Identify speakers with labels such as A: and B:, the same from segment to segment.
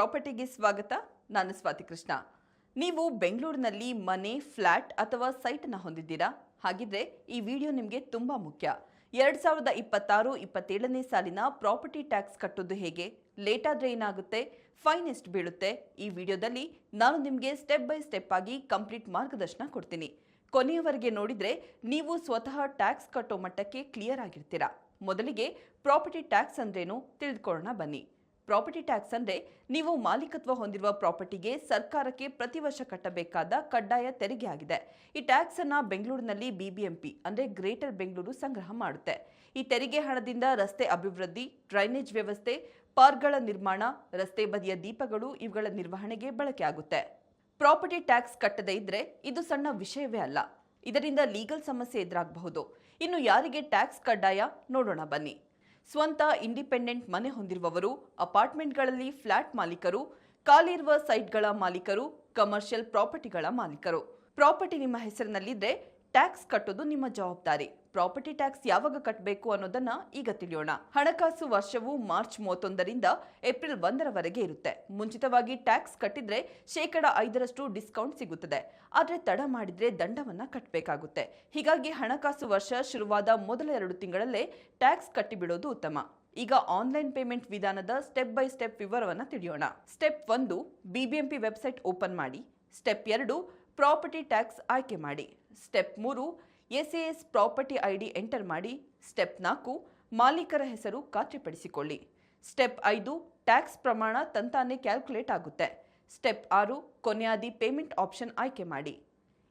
A: ಪ್ರಾಪರ್ಟಿಗೆ ಸ್ವಾಗತ. ನಾನು ಸ್ವಾತಿ ಕೃಷ್ಣ. ನೀವು ಬೆಂಗಳೂರಿನಲ್ಲಿ ಮನೆ, ಫ್ಲಾಟ್ ಅಥವಾ ಸೈಟ್ ಅನ್ನು ಹೊಂದಿದ್ದೀರಾ? ಹಾಗಿದ್ರೆ ಈ ವಿಡಿಯೋ ನಿಮಗೆ ತುಂಬಾ ಮುಖ್ಯ. 2026-27ನೇ ಸಾಲಿನ ಪ್ರಾಪರ್ಟಿ ಟ್ಯಾಕ್ಸ್ ಕಟ್ಟೋದು ಹೇಗೆ, ಲೇಟ್ ಆದ್ರೆ ಏನಾಗುತ್ತೆ, ಫೈನ್ ಎಷ್ಟು ಬೀಳುತ್ತೆ, ಈ ವಿಡಿಯೋದಲ್ಲಿ ನಾನು ನಿಮಗೆ ಸ್ಟೆಪ್ ಬೈ ಸ್ಟೆಪ್ ಆಗಿ ಕಂಪ್ಲೀಟ್ ಮಾರ್ಗದರ್ಶನ ಕೊಡ್ತೀನಿ. ಕೊನೆಯವರೆಗೆ ನೋಡಿದ್ರೆ ನೀವು ಸ್ವತಃ ಟ್ಯಾಕ್ಸ್ ಕಟ್ಟೋ ಮಟ್ಟಕ್ಕೆ ಕ್ಲಿಯರ್ ಆಗಿರ್ತೀರಾ. ಮೊದಲಿಗೆ ಪ್ರಾಪರ್ಟಿ ಟ್ಯಾಕ್ಸ್ ಅಂದ್ರೇನು ತಿಳಿದುಕೊಳ್ಳೋಣ ಬನ್ನಿ. ಪ್ರಾಪರ್ಟಿ ಟ್ಯಾಕ್ಸ್ ಅಂದ್ರೆ ನೀವು ಮಾಲೀಕತ್ವ ಹೊಂದಿರುವ ಪ್ರಾಪರ್ಟಿಗೆ ಸರ್ಕಾರಕ್ಕೆ ಪ್ರತಿ ವರ್ಷ ಕಟ್ಟಬೇಕಾದ ಕಡ್ಡಾಯ ತೆರಿಗೆ ಆಗಿದೆ. ಈ ಟ್ಯಾಕ್ಸ್ ಅನ್ನ ಬೆಂಗಳೂರಿನಲ್ಲಿ ಬಿಬಿಎಂಪಿ ಅಂದ್ರೆ ಗ್ರೇಟರ್ ಬೆಂಗಳೂರು ಸಂಗ್ರಹ ಮಾಡುತ್ತೆ. ಈ ತೆರಿಗೆ ಹಣದಿಂದ ರಸ್ತೆ ಅಭಿವೃದ್ಧಿ, ಡ್ರೈನೇಜ್ ವ್ಯವಸ್ಥೆ, ಪಾರ್ಕ್ಗಳ ನಿರ್ಮಾಣ, ರಸ್ತೆ ಬದಿಯ ದೀಪಗಳು ಇವುಗಳ ನಿರ್ವಹಣೆಗೆ ಬಳಕೆ ಆಗುತ್ತೆ. ಪ್ರಾಪರ್ಟಿ ಟ್ಯಾಕ್ಸ್ ಕಟ್ಟದೇ ಇದ್ರೆ ಇದು ಸಣ್ಣ ವಿಷಯವೇ ಅಲ್ಲ. ಇದರಿಂದ ಲೀಗಲ್ ಸಮಸ್ಯೆ ಎದುರಾಗಬಹುದು. ಇನ್ನು ಯಾರಿಗೆ ಟ್ಯಾಕ್ಸ್ ಕಡ್ಡಾಯ ನೋಡೋಣ ಬನ್ನಿ. ಸ್ವಂತ ಇಂಡಿಪೆಂಡೆಂಟ್ ಮನೆ ಹೊಂದಿರುವವರು, ಅಪಾರ್ಟ್ಮೆಂಟ್ಗಳಲ್ಲಿ ಫ್ಲಾಟ್ ಮಾಲೀಕರು, ಖಾಲಿ ಇರುವ ಸೈಟ್ಗಳ ಮಾಲೀಕರು, ಕಮರ್ಷಿಯಲ್ ಪ್ರಾಪರ್ಟಿಗಳ ಮಾಲೀಕರು. ಪ್ರಾಪರ್ಟಿ ನಿಮ್ಮ ಹೆಸರಿನಲ್ಲಿದ್ರೆ ಟ್ಯಾಕ್ಸ್ ಕಟ್ಟೋದು ನಿಮ್ಮ ಜವಾಬ್ದಾರಿ. ಪ್ರಾಪರ್ಟಿ ಟ್ಯಾಕ್ಸ್ ಯಾವಾಗ ಕಟ್ಟಬೇಕು ಅನ್ನೋದನ್ನ ಈಗ ತಿಳಿಯೋಣ. ಹಣಕಾಸು ವರ್ಷವು ಮಾರ್ಚ್ 31ರಿಂದ ಏಪ್ರಿಲ್ 1ರವರೆಗೆ ಇರುತ್ತೆ. ಮುಂಚಿತವಾಗಿ ಟ್ಯಾಕ್ಸ್ ಕಟ್ಟಿದ್ರೆ ಶೇಕಡ 5ರಷ್ಟು ಡಿಸ್ಕೌಂಟ್ ಸಿಗುತ್ತದೆ. ಆದ್ರೆ ತಡ ಮಾಡಿದ್ರೆ ದಂಡವನ್ನ ಕಟ್ಟಬೇಕಾಗುತ್ತೆ. ಹೀಗಾಗಿ ಹಣಕಾಸು ವರ್ಷ ಶುರುವಾದ ಮೊದಲ 2 ತಿಂಗಳಲ್ಲೇ ಟ್ಯಾಕ್ಸ್ ಕಟ್ಟಿಬಿಡೋದು ಉತ್ತಮ. ಈಗ ಆನ್ಲೈನ್ ಪೇಮೆಂಟ್ ವಿಧಾನದ ಸ್ಟೆಪ್ ಬೈ ಸ್ಟೆಪ್ ವಿವರವನ್ನ ತಿಳಿಯೋಣ. ಸ್ಟೆಪ್ 1, ಬಿಬಿಎಂಪಿ ವೆಬ್ಸೈಟ್ ಓಪನ್ ಮಾಡಿ. ಸ್ಟೆಪ್ 2, ಪ್ರಾಪರ್ಟಿ ಟ್ಯಾಕ್ಸ್ ಆಯ್ಕೆ ಮಾಡಿ. Step 3, SAS property ID enter ಮಾಡಿ. ಸ್ಟೆಪ್ 4, ಮಾಲೀಕರ ಹೆಸರು ಖಾತ್ರಿಪಡಿಸಿಕೊಳ್ಳಿ. ಸ್ಟೆಪ್ 5, ಟ್ಯಾಕ್ಸ್ ಪ್ರಮಾಣ ತಂತಾನೆ ಕ್ಯಾಲ್ಕುಲೇಟ್ ಆಗುತ್ತೆ. ಸ್ಟೆಪ್ 6, ಕೊನೆಯಾದಿ ಪೇಮೆಂಟ್ ಆಪ್ಷನ್ ಆಯ್ಕೆ ಮಾಡಿ.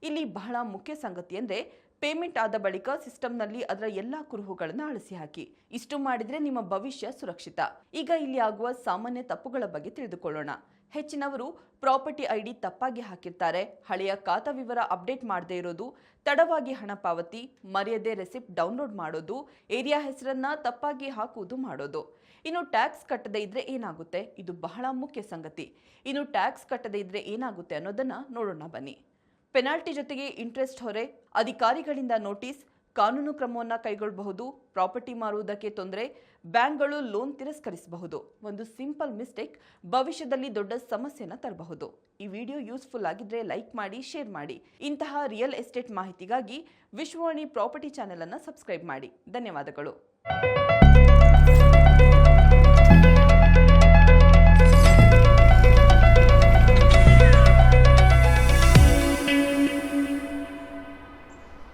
A: ಇಲ್ಲಿ ಬಹಳ ಮುಖ್ಯ ಸಂಗತಿ ಅಂದ್ರೆ ಪೇಮೆಂಟ್ ಆದ ಬಳಿಕ ಸಿಸ್ಟಮ್ನಲ್ಲಿ ಅದರ ಎಲ್ಲಾ ಕುರುಹುಗಳನ್ನು ಅಳಿಸಿ ಹಾಕಿ. ಇಷ್ಟು ಮಾಡಿದ್ರೆ ನಿಮ್ಮ ಭವಿಷ್ಯ ಸುರಕ್ಷಿತ. ಈಗ ಇಲ್ಲಿ ಆಗುವ ಸಾಮಾನ್ಯ ತಪ್ಪುಗಳ ಬಗ್ಗೆ ತಿಳಿದುಕೊಳ್ಳೋಣ. ಹೆಚ್ಚಿನವರು ಪ್ರಾಪರ್ಟಿ ID ತಪ್ಪಾಗಿ ಹಾಕಿರ್ತಾರೆ, ಹಳೆಯ ಖಾತಾ ವಿವರ ಅಪ್ಡೇಟ್ ಮಾಡದೇ ಇರೋದು, ತಡವಾಗಿ ಹಣ ಪಾವತಿ, ಮರೆಯದೆ ರೆಸಿಪ್ಟ್ ಡೌನ್ಲೋಡ್ ಮಾಡೋದು, ಏರಿಯಾ ಹೆಸರನ್ನ ತಪ್ಪಾಗಿ ಹಾಕುವುದು ಮಾಡೋದು. ಇನ್ನು ಟ್ಯಾಕ್ಸ್ ಕಟ್ಟದೇ ಇದ್ರೆ ಏನಾಗುತ್ತೆ? ಇದು ಬಹಳ ಮುಖ್ಯ ಸಂಗತಿ. ಇನ್ನು ಟ್ಯಾಕ್ಸ್ ಕಟ್ಟದೇ ಇದ್ರೆ ಏನಾಗುತ್ತೆ ಅನ್ನೋದನ್ನ ನೋಡೋಣ ಬನ್ನಿ. ಪೆನಾಲ್ಟಿ ಜೊತೆಗೆ ಇಂಟ್ರೆಸ್ಟ್ ಹೊರೆ, ಅಧಿಕಾರಿಗಳಿಂದ ನೋಟಿಸ್, ಕಾನೂನು ಕ್ರಮವನ್ನು ಕೈಗೊಳ್ಳಬಹುದು, ಪ್ರಾಪರ್ಟಿ ಮಾರುವುದಕ್ಕೆ ತೊಂದರೆ, ಬ್ಯಾಂಕ್ಗಳು ಲೋನ್ ತಿರಸ್ಕರಿಸಬಹುದು. ಒಂದು ಸಿಂಪಲ್ ಮಿಸ್ಟೇಕ್ ಭವಿಷ್ಯದಲ್ಲಿ ದೊಡ್ಡ ಸಮಸ್ಯೆನ ತರಬಹುದು. ಈ ವಿಡಿಯೋ ಯೂಸ್ಫುಲ್ ಆಗಿದ್ರೆ ಲೈಕ್ ಮಾಡಿ, ಶೇರ್ ಮಾಡಿ. ಇಂತಹ ರಿಯಲ್ ಎಸ್ಟೇಟ್ ಮಾಹಿತಿಗಾಗಿ ವಿಶ್ವವಾಣಿ ಪ್ರಾಪರ್ಟಿ ಚಾನೆಲ್ ಅನ್ನು ಸಬ್ಸ್ಕ್ರೈಬ್ ಮಾಡಿ. ಧನ್ಯವಾದಗಳು.